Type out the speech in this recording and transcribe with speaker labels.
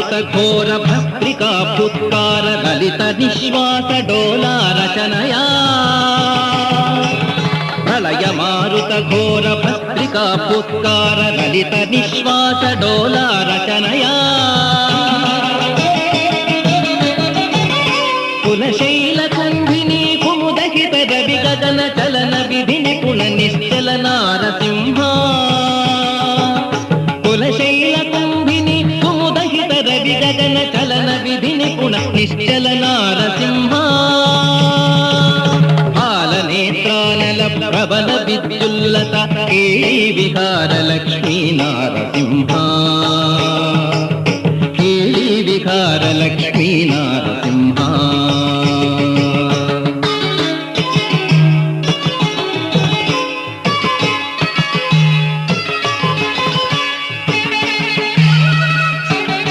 Speaker 1: ಮಾರುತ ಘೋರ ಭಸ್ತ್ರಿಕಾ ಫುತ್ಕಾರ ಲಲಿತ ನಿಶ್ವಾಸ ಡೋಲಾ ರಚನಯ ಪ್ರಳಯ ಮಾರುತ ಘೋರ ಭಸ್ತ್ರಿಕಾ ಫುತ್ಕಾರ ಲಲಿತ ನಿಶ್ವಾಸ ಡೋಲಾ ರಚನಯ ಕುಲಶೈಲ ಕಂಧಿನಿ ಕುಮುದಹಿತ ರವಿ ಗಗನ ಚಲನ ವಿಧಿ ನಿಪುಣ ನಿಶ್ಚಲ ನಾರಸಿಂಹ ಕುಲಶೈಲ ಕಂಧಿನಿ ಕುಮುದಹಿತ ರವಿ ಗಗನ ಚಲನ ವಿಧಿ ನಿಪುಣ ನಿಶ್ಚಲ ನಾರಸಿಂಹ ಬಾಲನೇತ್ರಾನಲ ಪ್ರಬಲ ವಿದ್ಯುಲ್ಲತ ಕೇಳಿ ವಿಹಾರ ಲಕ್ಷ್ಮೀ ನಾರಸಿಂಹ ಕೇಳಿ ವಿಹಾರ ಲಕ್ಷ್ಮೀ